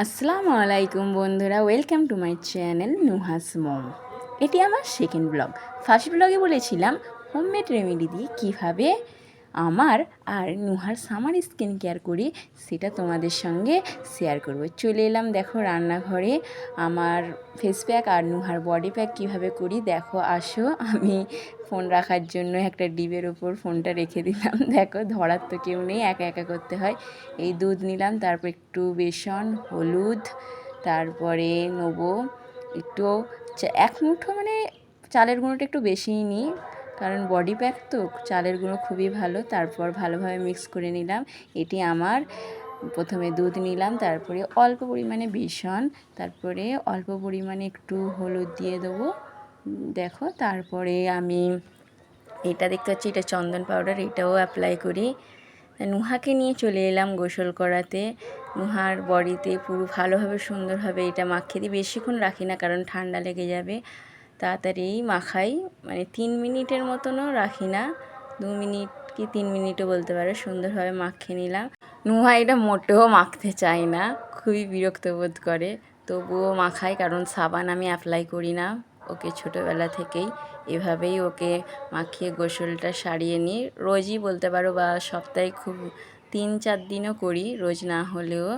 আসসালামু আলাইকুম বন্ধুরা, welcome to my channel Nuhas mom. এটি আমার সেকেন্ড ব্লগ। ফার্স্ট ব্লগে বলেছিলাম হোমমেড রেমেডি দিয়ে কীভাবে আমার আর নুহার সামার স্কিন কেয়ার করি সেটা তোমাদের সঙ্গে শেয়ার করব। চলে এলাম দেখো রান্নাঘরে, আমার ফেস প্যাক আর নুহার বডি প্যাক কীভাবে করি দেখো। আসো, আমি ফোন রাখার জন্য একটা ডিবের ওপর ফোনটা রেখে দিলাম। দেখো, ধরার তো কেউ নেই, একা একা করতে হয়। এই দুধ নিলাম, তারপর একটু বেসন, হলুদ, তারপরে নেবো একটু এক মুঠো, মানে চালের গুঁড়োটা একটু বেশিই নিই কারণ বডি প্যাক তো, চালের গুঁড়ো খুবই ভালো। তারপর ভালোভাবে মিক্স করে নিলাম। এটি আমার প্রথমে দুধ নিলাম, তারপরে অল্প পরিমাণে বেসন, তারপরে অল্প পরিমাণে একটু হলুদ দিয়ে দেবো দেখো। তারপরে আমি এটা দেখতে পাচ্ছি, এটা চন্দন পাউডার, এটাও অ্যাপ্লাই করি। নুহাকে নিয়ে চলে এলাম গোসল করাতে। নুহার বডিতে পুরো ভালোভাবে সুন্দরভাবে এটা মাখিয়ে দিই। বেশিক্ষণ রাখি না কারণ ঠান্ডা লেগে যাবে, তাড়াতাড়ি মাখাই, মানে 3 মিনিটের মতনও রাখি না, 2 মিনিট কি 3 মিনিটও বলতে পারো। সুন্দরভাবে মাখিয়ে নিলাম। নুহা এটা মোটেও মাখতে চায় না, খুবই বিরক্ত বোধ করে, তবুও মাখাই কারণ সাবান আমি অ্যাপ্লাই করি না ওকে ছোটোবেলা থেকেই। এভাবেই ওকে মাখিয়ে গোসলটা সারিয়ে নিই। রোজই বলতে পারো, বা সপ্তাহে খুব 3-4 দিনও করি, রোজ না হলেও।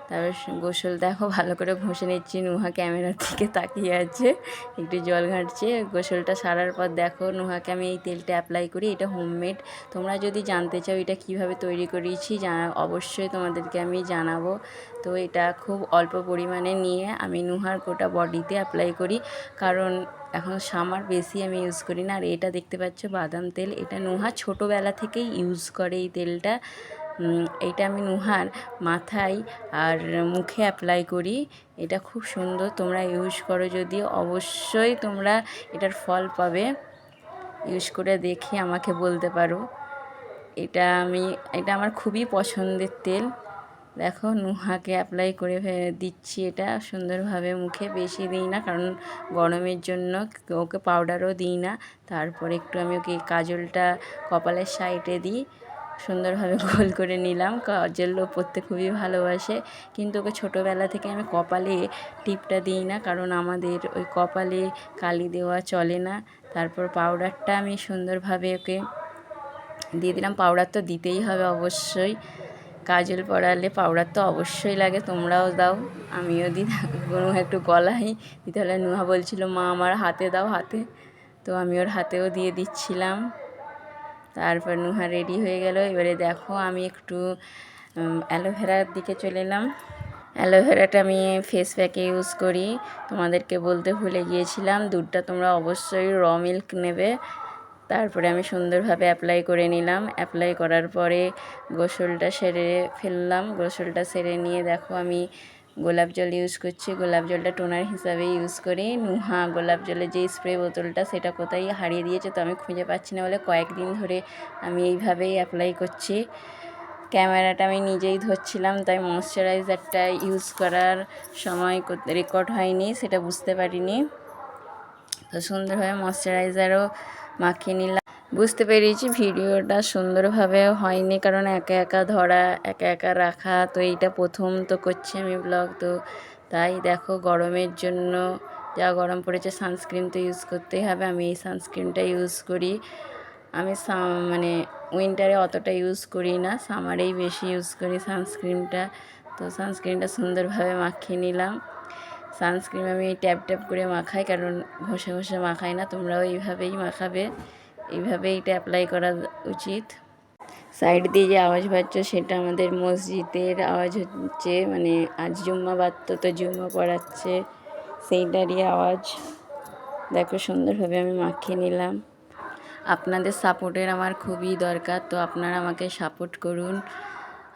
তারপর গোসল দেখো ভালো করে ঘষে নিচ্ছি। নুহা ক্যামেরার দিকে তাকিয়ে আছে, একটু জল ঘাঁটছে। গোসলটা সারার পর দেখো নুহাকে আমি এই তেলটা অ্যাপ্লাই করি। এটা হোমমেড, তোমরা যদি জানতে চাও এটা কিভাবে তৈরি করেছি অবশ্যই তোমাদেরকে আমি জানাবো। তো এটা খুব অল্প পরিমাণে নিয়ে আমি নুহার গোটা বডিতে অ্যাপ্লাই করি, কারণ এখন সামার বেশি আমি ইউজ করি না। আর এটা দেখতে পাচ্ছ বাদাম তেল, এটা নুহা ছোটোবেলা থেকেই ইউজ করে এই তেলটা। এইটা আমি নুহার মাথায় আর মুখে অ্যাপ্লাই করি। এটা খুব সুন্দর, তোমরা ইউজ করো যদি অবশ্যই তোমরা এটার ফল পাবে। ইউজ করে দেখে আমাকে বলতে পারো। এটা আমার খুবই পছন্দের তেল। দেখো নুহাকে অ্যাপ্লাই করে দিচ্ছি এটা সুন্দরভাবে মুখে, বেশি দিই না কারণ গরমের জন্য, ওকে পাউডারও দিই না। তারপরে একটু আমি ওকে কাজলটা কপালের সাইডে দিই, সুন্দরভাবে গোল করে নিলাম। কাজলও পরতে খুবই ভালোবাসে, কিন্তু ওকে ছোটোবেলা থেকে আমি কপালে টিপটা দিই না কারণ আমাদের ওই কপালে কালি দেওয়া চলে না। তারপর পাউডারটা আমি সুন্দরভাবে ওকে দিয়ে দিলাম। পাউডার তো দিতেই হবে অবশ্যই, কাজল পরালে পাউডার তো অবশ্যই লাগে, তোমরাও দাও, আমিও দিই। নুহা একটু গলায় দিতে হলে, নুহা বলছিল মা আমার হাতে দাও, হাতে, তো আমি ওর হাতেও দিয়ে দিচ্ছিলাম। তারপর নুহা রেডি হয়ে গেল। এবারে দেখো আমি একটু অ্যালোভেরার দিকে চলে এলাম। অ্যালোভেরাটা আমি ফেস প্যাকে ইউজ করি, তোমাদেরকে বলতে ভুলে গিয়েছিলাম। দুধটা তোমরা অবশ্যই র মিল্ক নেবে। তারপরে আমি সুন্দরভাবে অ্যাপ্লাই করে নিলাম। অ্যাপ্লাই করার পরে গোসলটা সেরে ফেললাম। গোসলটা সেরে নিয়ে দেখো আমি গোলাপ জল ইউজ করছি। গোলাপ জলটা টোনার হিসাবে ইউজ করি। নুহা গোলাপ জলের যে স্প্রে বোতলটা সেটা কোথায় হারিয়ে দিয়েছে, তো আমি খুঁজে পাচ্ছি না বলে কয়েকদিন ধরে আমি এইভাবেই অ্যাপ্লাই করছি। ক্যামেরাটা আমি নিজেই ধরছিলাম, তাই ময়শ্চারাইজারটা ইউজ করার সময় রেকর্ড হয়নি, সেটা বুঝতে পারিনি। তো সুন্দরভাবে ময়শ্চারাইজারও মাখিয়ে নিলাম। বুঝতে পেরেছি ভিডিওটা সুন্দরভাবে হয়নি কারণ একা একা ধরা, একা একা রাখা, তো এইটা প্রথম তো করছি আমি ব্লগ, তো তাই দেখো গরমের জন্য যা গরম পড়েছে সানস্ক্রিন তো ইউজ করতেই হবে। আমি এই সানস্ক্রিনটা ইউজ করি। আমি মানে উইন্টারে অতটা ইউজ করি না, সামারেই বেশি ইউজ করি সানস্ক্রিনটা। তো সানস্ক্রিনটা সুন্দরভাবে মাখিয়ে নিলাম। সানস্ক্রিন আমি ট্যাপ ট্যাপ করে মাখাই কারণ ঘষে ঘষে মাখাই না, তোমরাও এইভাবেই মাখাবে, এইভাবেই এটা অ্যাপ্লাই করা উচিত। সাইড দিয়ে যে আওয়াজ পাচ্ছ সেটা আমাদের মসজিদের আওয়াজ হচ্ছে, মানে আজ জুম্মা বাদত, তো জুম্মা পড়াচ্ছে সেইটারই আওয়াজ। দেখো সুন্দরভাবে আমি মাখিয়ে নিলাম। আপনাদের সাপোর্টের আমার খুবই দরকার, তো আপনারা আমাকে সাপোর্ট করুন।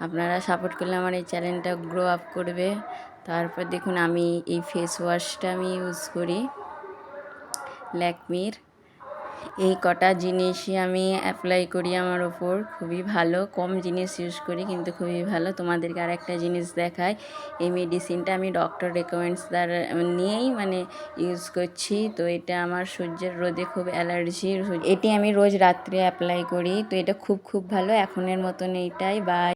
আপনারা সাপোর্ট করলে আমার এই চ্যানেলটা গ্রো আপ করবে। তারপর দেখুন আমি এই ফেস ওয়াশটা আমি ইউজ করি ল্যাকমির। এই কটা জিনিসই আমি অ্যাপ্লাই করি আমার ওপর, খুবই ভালো। কম জিনিস ইউজ করি কিন্তু খুবই ভালো। তোমাদেরকে আর একটা জিনিস দেখাই, এই মেডিসিনটা আমি ডক্টর রেকমেন্ডস দ্বারা নিয়েই মানে ইউজ করছি। তো এটা আমার সূর্যের রোদে খুব অ্যালার্জি, এটি আমি রোজ রাত্রে অ্যাপ্লাই করি। তো এটা খুব ভালো। এখনের মতন এইটাই, বাই।